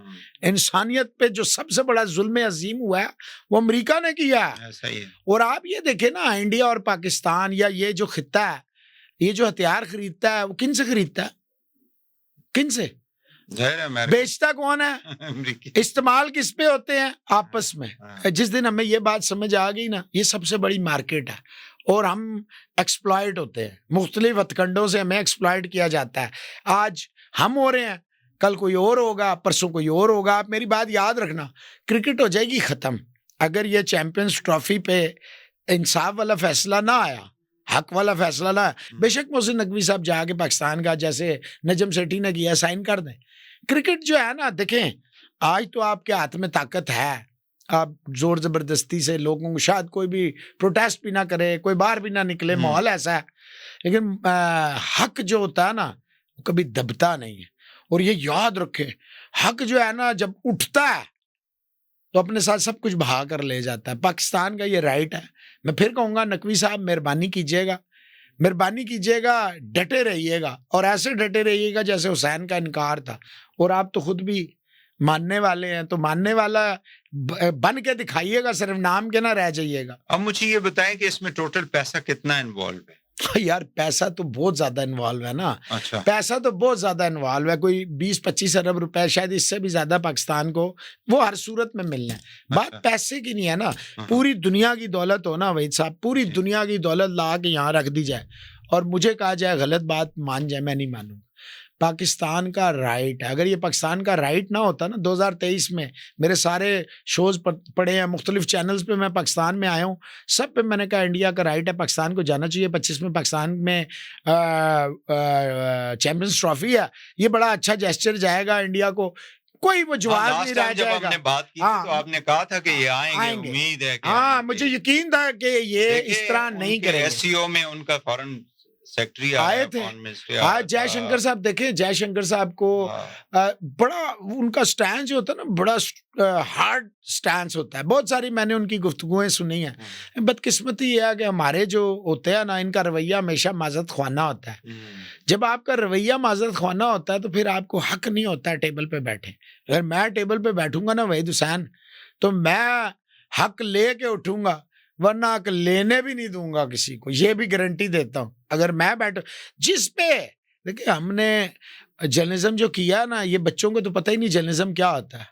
इंसानियत पे जो सबसे बड़ा जुल्म अजीम हुआ है वो अमेरिका ने किया है। और आप ये देखें ना, इंडिया और पाकिस्तान, या ये जो खित्ता है, ये जो हथियार खरीदता है, वो किन से खरीदता है? किन से? बेचता कौन है? इस्तेमाल किस पे होते हैं? आपस में। जिस दिन हमें ये बात समझ आ गई ना, ये सबसे बड़ी मार्केट है और हम एक्सप्लॉइट होते हैं, मुख्तलिफ हथकंडों से हमें एक्सप्लॉइट किया जाता है। आज हम हो रहे हैं, कल कोई और होगा, परसों कोई और होगा। आप मेरी बात याद रखना, क्रिकेट हो जाएगी खत्म अगर ये चैंपियंस ट्रॉफी पे इंसाफ वाला फैसला ना आया, हक वाला फैसला ना। बेशक मोहसिन नकवी साहब जाके पाकिस्तान का, जैसे नजम सेठी ने किया, साइन कर दें। क्रिकेट जो है ना, देखें आज तो आपके हाथ में ताकत है, आप जोर जबरदस्ती से लोगों को, शायद कोई भी प्रोटेस्ट भी ना करे, कोई बाहर भी ना निकले, माहौल ऐसा है, लेकिन हक जो होता है ना, वो कभी दबता नहीं है। और ये याद रखें, हक जो है ना, जब उठता है तो अपने साथ सब कुछ बहा कर ले जाता है। पाकिस्तान का ये राइट है। मैं फिर कहूँगा, नकवी साहब मेहरबानी कीजिएगा, डटे रहिएगा, और ऐसे डटे रहिएगा जैसे हुसैन का इनकार था। और आप तो खुद भी मानने वाले हैं, तो मानने वाला बन के दिखाइएगा, सिर्फ नाम के ना रह जाइएगा। अब मुझे ये बताएं कि इसमें टोटल पैसा कितना इन्वॉल्व है? यार पैसा तो बहुत ज्यादा इन्वॉल्व है ना, अच्छा। पैसा तो बहुत ज्यादा इन्वॉल्व है, कोई 20-25 अरब रुपए, शायद इससे भी ज्यादा पाकिस्तान को वो हर सूरत में मिलना है। बात अच्छा। पैसे की नहीं है ना, हाँ। पूरी दुनिया की दौलत हो ना वहीद साहब, पूरी जी। दुनिया की दौलत ला के यहाँ रख दी जाए और मुझे कहा जाए गलत बात मान जाए, मैं नहीं मानूंगा। पाकिस्तान का राइट है, अगर ये पाकिस्तान का राइट ना होता ना, 2023 में मेरे सारे शोज पड़े हैं मुख्तलिफ चैनल्स पे, मैं पाकिस्तान में आया हूँ, सब पे मैंने कहा इंडिया का राइट है, पाकिस्तान को जाना चाहिए। 25 में पाकिस्तान में चैंपियंस ट्रॉफी है, ये बड़ा अच्छा जेस्चर जाएगा इंडिया को, कोई वो जवाब नहीं रह जब जाएगा। हमने बात की थी तो आपने कहा था कि ये आएंगे, उम्मीद है कि हाँ, आएंगे। मुझे यकीन था कि ये इस तरह नहीं करेंगे। एससीओ में उनका फॉरेन सेक्रेटरी आए थे। हाँ, जयशंकर साहब देखें, जयशंकर साहब को बड़ा उनका स्टैंड जो होता है ना, बड़ा हार्ड स्टैंड होता है। बहुत सारी मैंने उनकी गुफ्तगुएं सुनी हैं। बदकिस्मती ये है कि हमारे जो होते हैं ना, इनका रवैया हमेशा माजरत ख्वाना होता है। जब आपका रवैया माजरत ख्वाना होता है तो फिर आपको हक नहीं होता है टेबल पे बैठे। अगर मैं टेबल पे बैठूंगा ना वहीद हुसैन, तो मैं हक ले के उठूंगा, वरना हक लेने भी नहीं दूंगा किसी को, ये भी गारंटी देता हूं। अगर मैं बैठ जिस पे, देखिए हमने जर्नलिज्म जो किया ना, ये बच्चों को तो पता ही नहीं जर्नलिज्म क्या होता है।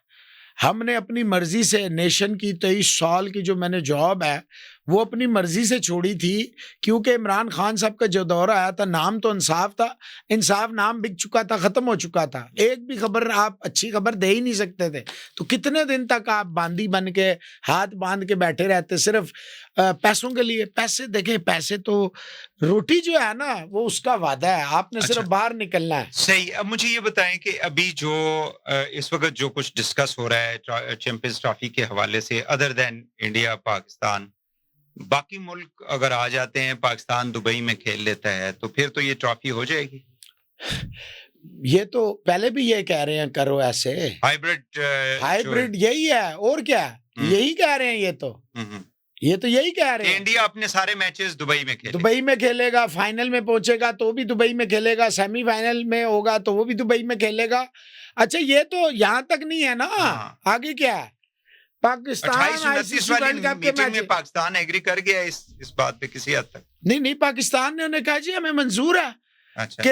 हमने अपनी मर्जी से नेशन की 23 साल की जो मैंने जॉब है वो अपनी मर्जी से छोड़ी थी, क्योंकि इमरान खान साहब का जो दौर आया था, नाम तो इंसाफ था, इंसाफ नाम बिक चुका था, खत्म हो चुका था, एक भी खबर आप अच्छी खबर दे ही नहीं सकते थे। तो कितने दिन तक आप बांदी बन के हाथ बांध के बैठे रहते सिर्फ पैसों के लिए। पैसे देखें, पैसे तो रोटी जो है ना वो उसका वादा है, आपने सिर्फ बाहर निकलना है। सही। अब मुझे ये बताएं कि अभी जो इस वक्त जो कुछ डिस्कस हो रहा है चैंपियंस ट्रॉफी के हवाले से, अदर देन इंडिया पाकिस्तान, बाकी मुल्क अगर आ जाते हैं, पाकिस्तान दुबई में खेल लेता है, तो फिर तो ये ट्रॉफी हो जाएगी। ये तो पहले भी ये कह रहे हैं करो ऐसे, हाइब्रिड यही है और क्या, यही कह रहे हैं। ये तो यही कह रहे हैं। इंडिया अपने सारे मैचेस दुबई में खेलेगा, फाइनल में पहुंचेगा तो भी दुबई में खेलेगा, सेमीफाइनल में होगा तो वो भी दुबई में खेलेगा। अच्छा, ये तो यहाँ तक नहीं है ना, आगे क्या है? पाकिस्तान 28-29 वाली मीटिंग में पाकिस्तान एग्री कर गया इस बात पे किसी हद तक? नहीं, पाकिस्तान ने उन्हें कहा जी हमें मंजूर है। अच्छा। कि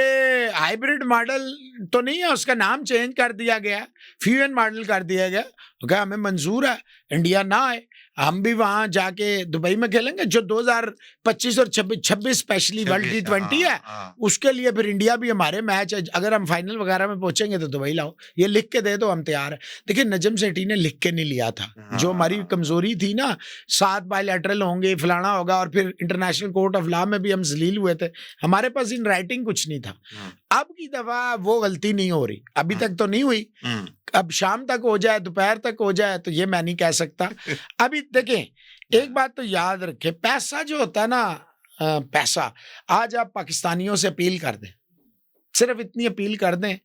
हाइब्रिड मॉडल तो नहीं है, उसका नाम चेंज कर दिया गया, फ्यूजन मॉडल कर दिया गया, क्या हमें मंजूर है, इंडिया ना आए, हम भी वहां जाके दुबई में खेलेंगे। जो 2025 और 26 स्पेशली वर्ल्ड T20 है, उसके लिए फिर इंडिया भी हमारे मैच है। अगर हम फाइनल वगैरह में पहुंचेंगे तो दुबई लाओ, ये लिख के दे दो, हम तैयार है। देखिए नजम सेठी ने लिख के नहीं लिया था, जो हमारी कमजोरी थी ना, 7 बायलैटरल होंगे, फलाना होगा, और फिर इंटरनेशनल कोर्ट ऑफ लॉ में भी हम जलील हुए थे, हमारे पास इन राइटिंग कुछ नहीं था। अब की दफा वो गलती नहीं हो रही, अभी तक तो नहीं हुई, अब शाम तक हो जाए, दोपहर तक हो जाए, तो ये मैं नहीं कह सकता। अभी देखें, एक बात तो याद रखें, पैसा जो होता है ना, पैसा, आज आप पाकिस्तानियों से अपील कर दें, सिर्फ इतनी अपील कर दें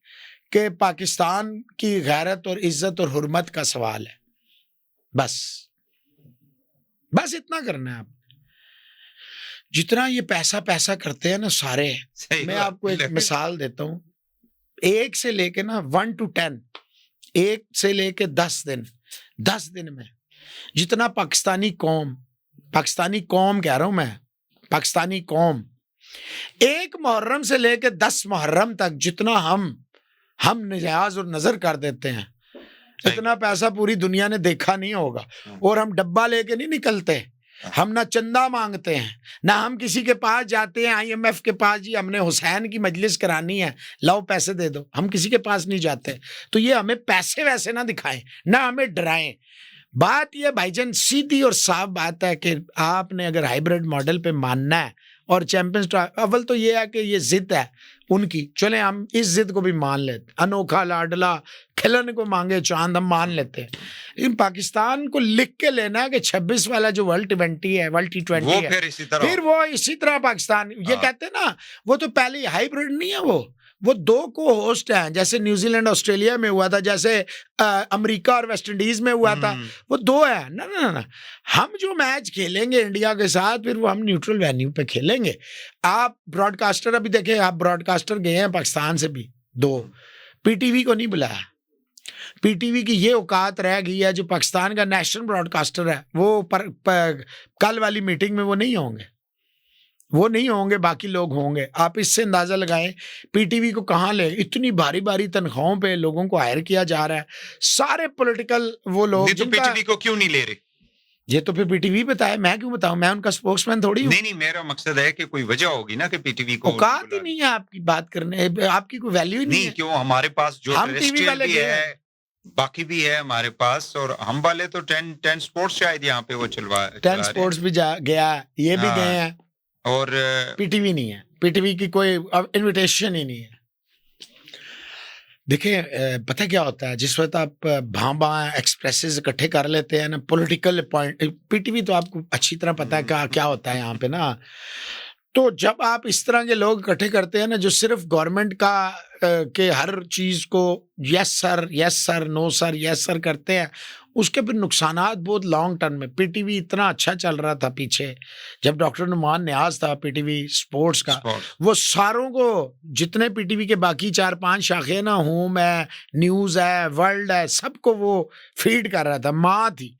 कि पाकिस्तान की गैरत और इज्जत और हुर्मत का सवाल है, बस इतना करना है आप। जितना ये पैसा करते हैं ना सारे, मैं आपको एक मिसाल देता हूँ, 1 से लेके ना 1 to 10, 1 से लेके 10 दिन में जितना पाकिस्तानी कौम कह रहा हूं मैं, पाकिस्तानी कौम 1 मुहर्रम से लेके 10 मुहर्रम तक जितना हम नियाज और नजर कर देते हैं, इतना पैसा पूरी दुनिया ने देखा नहीं होगा। और हम डब्बा लेके नहीं निकलते, हम ना चंदा मांगते हैं, ना हम किसी के पास जाते हैं IMF के पास, जी हमने हुसैन की मजलिस करानी है, लाओ पैसे दे दो, हम किसी के पास नहीं जाते। तो ये हमें पैसे वैसे ना दिखाएं, ना हमें डराएं। बात ये भाईजान सीधी और साफ बात है कि आपने अगर हाइब्रिड मॉडल पे मानना है और चैंपियंस, अव्वल तो ये है कि ये जिद है उनकी, चले हम इस जिद को भी मान लेते, अनोखा लाडला खिलन को मांगे चांद, हम मान लेते हैं। लेकिन पाकिस्तान को लिख के लेना है कि 26 वाला जो वर्ल्ड T20 है, फिर वो इसी तरह पाकिस्तान, ये कहते हैं ना, वो तो पहले हाइब्रिड नहीं है, वो 2 को होस्ट हैं, जैसे न्यूजीलैंड ऑस्ट्रेलिया में हुआ था, जैसे अमेरिका और वेस्ट इंडीज में हुआ था, वो 2 है ना। हम जो मैच खेलेंगे इंडिया के साथ, फिर वो हम न्यूट्रल वेन्यू पे खेलेंगे। आप ब्रॉडकास्टर, अभी देखें, आप ब्रॉडकास्टर गए हैं पाकिस्तान से भी 2, PTV को नहीं बुलाया। PTV की ये औकात रह गई है, जो पाकिस्तान का नेशनल ब्रॉडकास्टर है, वो कल वाली मीटिंग में वो नहीं होंगे। वो नहीं होंगे, बाकी लोग होंगे। आप इससे अंदाजा लगाएं पीटीवी को कहाँ ले, इतनी भारी भारी तनख्वाहों पे लोगों को हायर किया जा रहा है, सारे पॉलिटिकल वो लोग नहीं तो जिनका पीटीवी को क्यों नहीं ले रहे? ये तो फिर पीटीवी बताए, मैं क्यों बताऊं, मैं उनका स्पोक्समैन थोड़ी हूँ। नहीं, मेरा मकसद है कि कोई वजह होगी ना कि पीटीवी को औकात ही नहीं है आपकी बात करने, आपकी कोई वैल्यू ही नहीं नहीं है। क्यों, हमारे पास जो हम टीवी टेरेस्ट्रियल वाले भी गए है, बाकी भी है हमारे पास, और हम वाले तो 10 स्पोर्ट्स शायद यहाँ पे वो चला 10 रहे हैं। स्पोर्ट्स भी गया, ये भी गए हाँ, हैं, और पीटीवी नहीं है। पीटीवी की कोई इनविटेशन ही नहीं है। देखिए पता क्या होता है, जिस वक्त आप भांबा एक्सप्रेसेस इकट्ठे कर लेते हैं ना, पॉलिटिकल पॉइंट, पीटीवी तो आपको अच्छी तरह पता है क्या होता है यहाँ पे ना। तो जब आप इस तरह के लोग इकट्ठे करते हैं ना, जो सिर्फ गवर्नमेंट का के हर चीज को yes sir no sir yes sir करते हैं, उसके फिर नुकसानात बहुत लॉन्ग टर्म में। पीटीवी इतना अच्छा चल रहा था पीछे, जब डॉक्टर नुमान नियाज था पीटीवी स्पोर्ट्स का, वो सारों को, जितने पीटीवी के बाकी 4-5 शाखे ना, होम है, न्यूज है, वर्ल्ड है, सबको वो फीड कर रहा था, माँ थी।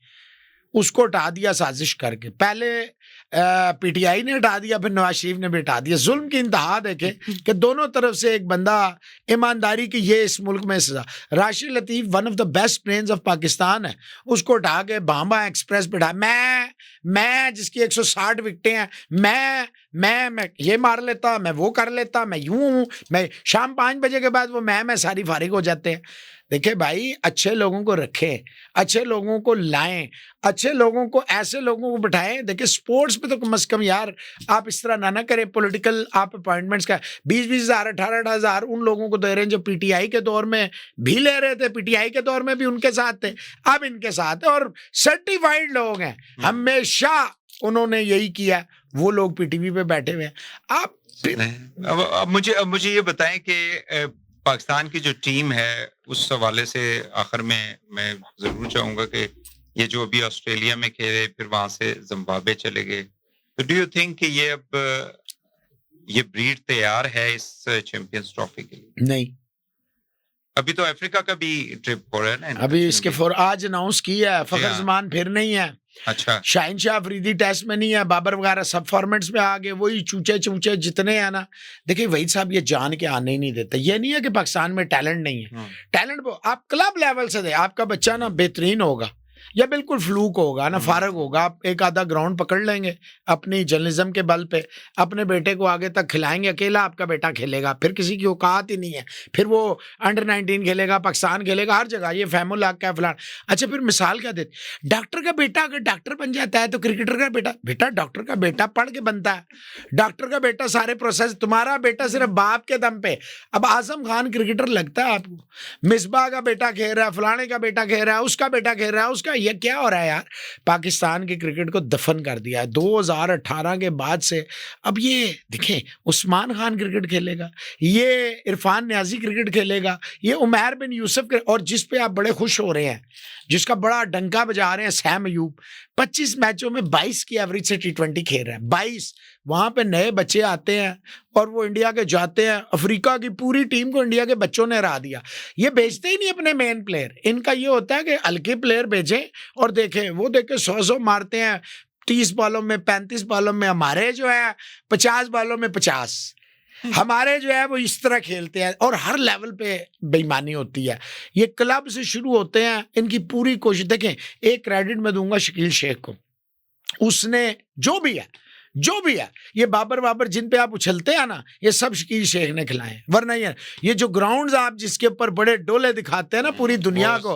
उसको हटा दिया साजिश करके। पहले पीटीआई ने हटा दिया, फिर नवाज शरीफ ने भी हटा दिया। जुल्म की इंतहा देखे कि दोनों तरफ से एक बंदा ईमानदारी की, ये इस मुल्क में सजा। Rashid Latif one of the best brains of Pakistan है, उसको उठा के भांबा एक्सप्रेस पे उठा, मैं जिसकी 160 विकेटें हैं, मैं ये मार लेता, मैं वो कर लेता, मैं यूं हूं, मैं शाम 5 बजे के बाद वो मैं सारी फारिग हो जाते हैं। देखिए भाई, अच्छे लोगों को रखें, अच्छे लोगों को लाएं, अच्छे लोगों को, ऐसे लोगों को बिठाएं। देखिए स्पोर्ट्स पे तो कम से कम यार आप इस तरह ना करें। पॉलिटिकल आप अपॉइंटमेंट्स का 20-20 हज़ार 18-18 हज़ार उन लोगों को दे रहे हैं जो पीटीआई के दौर में भी ले रहे थे, पीटीआई के दौर में भी उनके साथ थे, अब इनके साथ है, और सर्टिफाइड लोग हैं, हमेशा उन्होंने यही किया। वो लोग पीटीवी पे बैठे हुए हैं। आप अब मुझे ये बताएं कि पाकिस्तान की जो टीम है, उस हवाले से आखिर में मैं जरूर चाहूंगा कि ये जो अभी ऑस्ट्रेलिया में खेले, फिर वहां से जिम्बाब्वे चले गए, तो डू यू थिंक कि ये अब ये ब्रीड तैयार है इस चैंपियंस ट्रॉफी के लिए? नहीं, अभी तो अफ्रीका का भी ट्रिप हो रहा है ना, अभी इसके आज अनाउंस किया है। फखर जमान फिर नहीं है, अच्छा, शाहीन शाह अफरीदी टेस्ट में नहीं है, बाबर वगैरह सब फॉर्मेट्स में आ गए, वही चूचे जितने हैं ना। देखिए वहीद साहब ये जान के आने ही नहीं देते। ये नहीं है कि पाकिस्तान में टैलेंट नहीं है, टैलेंट आप क्लब लेवल से दे, आपका बच्चा ना बेहतरीन होगा या बिल्कुल फ्लूक होगा ना, फारग होगा, आप एक आधा ग्राउंड पकड़ लेंगे अपनी जर्नलिज्म के बल पे, अपने बेटे को आगे तक खिलाएंगे, अकेला आपका बेटा खेलेगा, फिर किसी की औकात ही नहीं है, फिर वो अंडर 19 खेलेगा, पाकिस्तान खेलेगा, हर जगह। ये फैमुल हक है फलान। अच्छा फिर मिसाल क्या देते, डॉक्टर का बेटा अगर डॉक्टर बन जाता है तो क्रिकेटर का बेटा डॉक्टर का बेटा पढ़ के बनता है, डॉक्टर का बेटा सारे प्रोसेस, तुम्हारा बेटा सिर्फ बाप के दम पे। अब आजम खान क्रिकेटर लगता है आपको, मिसबा का बेटा खेल रहा है, फलाने का बेटा खेल रहा है, उसका बेटा खेल रहा है, उसका, ये क्या हो रहा है यार? पाकिस्तान के क्रिकेट को दफन कर दिया है 2018 के बाद से। अब ये देखें, उस्मान खान क्रिकेट खेलेगा, ये इरफान न्याजी क्रिकेट खेलेगा, ये उमैर बिन यूसुफ, और जिस पे आप बड़े खुश हो रहे हैं, जिसका बड़ा डंका बजा रहे हैं, सैम अयूब 25 मैचों में 22 की एवरेज से T20 खेल रहा है, 22। वहां पे नए बच्चे आते हैं और वो इंडिया के जाते हैं, अफ्रीका की पूरी टीम को इंडिया के बच्चों ने हरा दिया। ये भेजते ही नहीं अपने मेन प्लेयर, इनका ये होता है कि हल्के प्लेयर भेजें और देखें, वो देखें 100 मारते हैं 30 बॉलों में, 35 बॉलों में। हमारे जो है 50 बॉलों में 50, हमारे जो है वो इस तरह खेलते हैं, और हर लेवल पे बेईमानी होती है। ये क्लब से शुरू होते हैं, इनकी पूरी कोशिश। देखें, एक क्रेडिट मैं दूंगा शकील शेख को, उसने जो भी है, ये बाबर जिन पे आप उछलते हैं ना, ये सब शकील शेख ने खिलाए। वरना ये जो ग्राउंड्स आप जिसके ऊपर बड़े डोले दिखाते हैं ना पूरी दुनिया को,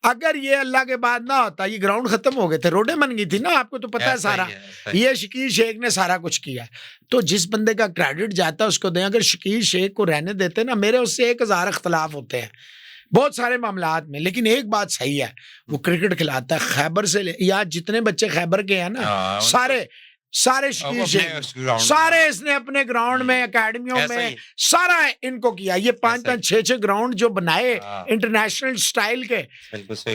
अगर ये अल्लाह के बाद ना होता, ये ग्राउंड खत्म हो गए थे, रोडें बन गई थी ना, आपको तो पता है सारा। ये शकील शेख ने सारा कुछ किया। तो जिस बंदे का क्रेडिट जाता है उसको दें। अगर शकील शेख को रहने देते ना, मेरे उससे 1000 इख्तलाफ होते हैं बहुत सारे मामलात में, लेकिन एक बात सही है, वो क्रिकेट खिलाता है। खैबर से या जितने बच्चे खैबर के हैं ना, सारे शकील शेख, सारे इसने अपने ग्राउंड में, एकेडमियों में सारा इनको किया। ये 5-5, 6-6 ग्राउंड जो बनाए इंटरनेशनल स्टाइल के,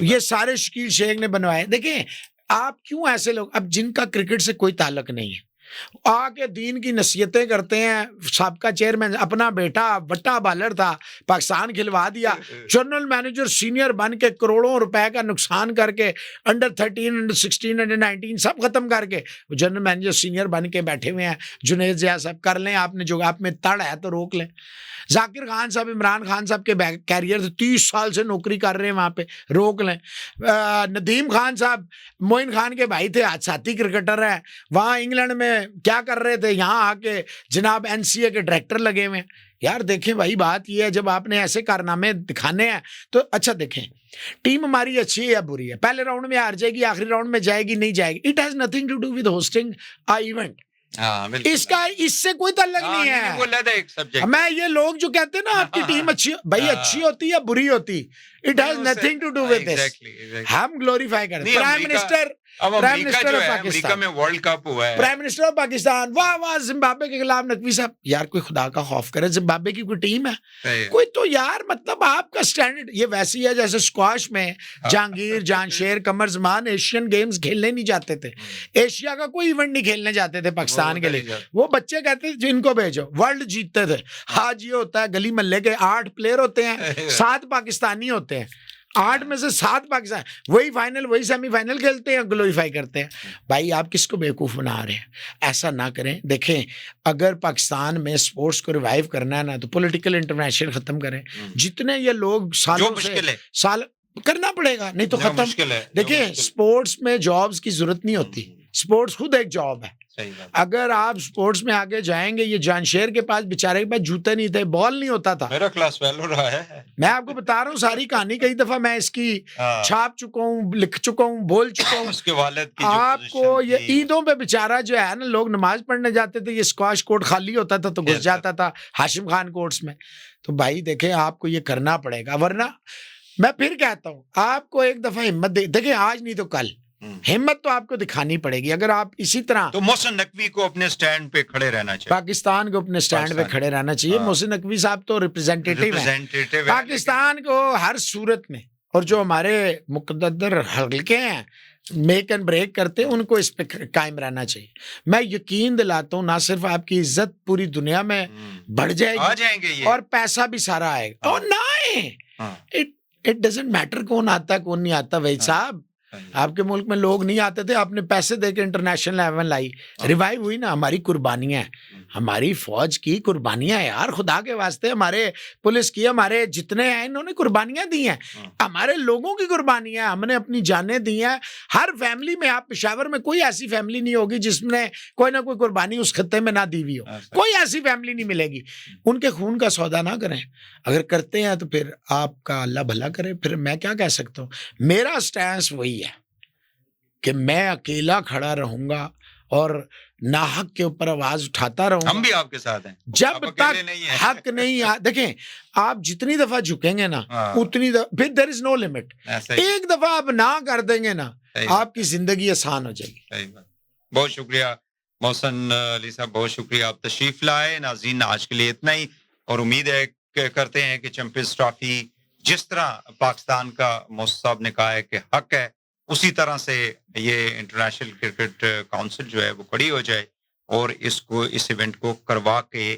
ये सारे शकील शेख ने बनवाए। देखें आप क्यों ऐसे लोग, अब जिनका क्रिकेट से कोई ताल्लुक नहीं है, आके दीन की नसीहतें करते हैं। साबका चेयरमैन अपना बेटा बट्टा बॉलर था, पाकिस्तान खिलवा दिया। जनरल मैनेजर सीनियर बन के करोड़ों रुपए का नुकसान करके अंडर 13, अंडर 16, अंडर 19 सब खत्म करके जनरल मैनेजर सीनियर बन के बैठे हुए हैं। जुनेद ज़िया साहब कर लें, आपने जो आप में तड़ है तो रोक लें। जाकिर खान साहब, इमरान खान साहब के कैरियर से 30 साल से नौकरी कर रहे हैं वहाँ पे, रोक लें। नदीम खान साहब मोइन खान के भाई थे, हादसाती क्रिकेटर हैं, वहाँ इंग्लैंड में क्या कर रहे थे, यहाँ आके जनाब एनसीए के डायरेक्टर लगे हुए हैं। यार देखें भाई, बात ये है जब आपने ऐसे कारनामे दिखाने हैं तो अच्छा देखें, टीम हमारी अच्छी है या बुरी है, पहले राउंड में हार जाएगी, आखिरी राउंड में जाएगी नहीं जाएगी, it has nothing to do with hosting a event. इसका इससे कोई ताल्लुक नहीं है। वो अलग एक सब्जेक्ट। मैं ये लोग जो कहते हैं ना आपकी टीम अच्छी, भाई अच्छी होती या बुरी होती, it has nothing to do with this. हम ग्लोरीफाई करते हैं। प्राइम मिनिस्टर अब अमेरिका जो है, अमेरिका में वर्ल्ड कप हुआ है, प्राइम मिनिस्टर ऑफ पाकिस्तान, वाह वाह, जिम्बाब्वे के खिलाफ नकवी साहब। यार कोई खुदा का खौफ करे, जिम्बाब्वे की कोई टीम है कोई, तो यार मतलब आपका स्टैंडर्ड ये वैसी है जैसे स्क्वाश में जहांगीर, जानशेर, कमर जमान एशियन गेम्स खेलने नहीं जाते थे, एशिया का कोई इवेंट नहीं खेलने जाते थे पाकिस्तान के लिए। वो बच्चे कहते थे जिनको भेजो, वर्ल्ड जीतते थे। आज ये होता है गली मोहल्ले के 8 प्लेयर होते हैं, 7 पाकिस्तानी होते हैं, 8 में से 7 पाकिस्तान, वही फाइनल वही सेमीफाइनल खेलते हैं, ग्लोरीफाई करते हैं। भाई आप किसको बेवकूफ़ बना रहे हैं? ऐसा ना करें। देखें, अगर पाकिस्तान में स्पोर्ट्स को रिवाइव करना है ना तो पॉलिटिकल इंटरवेंशन खत्म करें। जितने ये लोग सालों से साल करना पड़ेगा, नहीं तो खत्म। देखिए स्पोर्ट्स में जॉब्स की जरूरत नहीं होती, स्पोर्ट्स खुद एक जॉब है। अगर आप स्पोर्ट्स में आगे जाएंगे, ये जानशेर के पास बेचारे के पास जूते नहीं थे, बॉल नहीं होता था। मेरा क्लास फेलो रहा है, मैं आपको बता रहा हूँ सारी कहानी, कई दफा मैं इसकी छाप चुका हूँ, लिख चुका हूँ, बोल चुका हूँ। उसके वालिद की आपको ये ईदों पे बेचारा जो है ना, लोग नमाज पढ़ने जाते थे, ये स्क्वाश कोर्ट खाली होता था तो घुस जाता था हाशिम खान कोर्ट्स में। तो भाई देखें, आपको ये करना पड़ेगा, वरना मैं फिर कहता हूँ आपको एक दफा हिम्मत देखें, आज नहीं तो कल हिम्मत तो आपको दिखानी पड़ेगी। अगर आप इसी तरह, तो मोहसिन नकवी को अपने स्टैंड पे खड़े रहना चाहिए, पाकिस्तान को अपने स्टैंड पे खड़े रहना चाहिए। मोहसिन नकवी साहब तो रिप्रेजेंटेटिव है पाकिस्तान को हर सूरत में, और जो हमारे मुकद्दर हल्के हैं, मेक एंड ब्रेक करते हैं, उनको इस पे कायम रहना चाहिए। मैं यकीन दिलाता हूँ, ना सिर्फ आपकी इज्जत पूरी दुनिया में बढ़ जाएगी और पैसा भी सारा आएगा। और ना आए, इट डजंट मैटर कौन आता कौन नहीं आता। भाई साहब, आपके मुल्क में लोग नहीं आते थे, आपने पैसे देके इंटरनेशनल लेवल लाई, रिवाइव हुई ना। हमारी कुर्बानियां, हमारी फौज की कुर्बानियां यार, खुदा के वास्ते, हमारे पुलिस की, हमारे जितने हैं इन्होंने कुर्बानियां दी हैं, हमारे लोगों की कुर्बानियां, हमने अपनी जानें दी हैं। हर फैमिली में, आप पेशावर में कोई ऐसी फैमिली नहीं होगी जिसने कोई ना कोई कुर्बानी उस खत्ते में ना दी हुई हो, कोई ऐसी फैमिली नहीं मिलेगी। उनके खून का सौदा ना करें, अगर करते हैं तो फिर आपका अल्लाह भला करे। फिर मैं क्या कह सकता हूँ, मेरा स्टैंस वही है कि मैं अकेला खड़ा रहूंगा और नाहक के ऊपर आवाज उठाता रहूंगा। हम भी आपके साथ हैं, जब तक हक नहीं देखें, आप जितनी दफा झुकेंगे ना उतनी फिर देयर इज नो लिमिट। एक दफा आप ना कर देंगे ना, आपकी जिंदगी आसान हो जाएगी। बहुत शुक्रिया मोहसिन अली साहब, बहुत शुक्रिया, आप तशरीफ लाए। नाज़रीन, आज के लिए इतना ही, और उम्मीद है करते हैं कि चैंपियंस ट्रॉफी जिस तरह पाकिस्तान का मोहसिन साहब ने कहा है कि हक है, उसी तरह से ये इंटरनेशनल क्रिकेट काउंसिल जो है वो खड़ी हो जाए और इसको, इस इवेंट को करवा के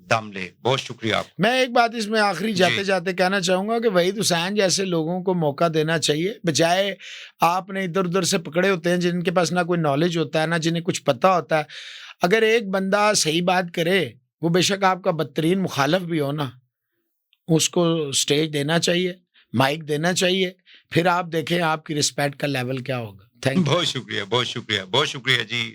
दम ले। बहुत शुक्रिया आपका। मैं एक बात इसमें आखिरी जाते जाते कहना चाहूंगा कि वहीद हुसैन जैसे लोगों को मौका देना चाहिए, बजाय आपने इधर उधर से पकड़े होते हैं जिनके पास ना कोई नॉलेज होता है, ना जिन्हें कुछ पता होता है। अगर एक बंदा सही बात करे, वो बेशक आपका बदतरीन मुखालफ भी हो ना, उसको स्टेज देना चाहिए, माइक देना चाहिए, फिर आप देखें आपकी रिस्पेक्ट का लेवल क्या होगा। Thank you. बहुत शुक्रिया, बहुत शुक्रिया, बहुत शुक्रिया जी।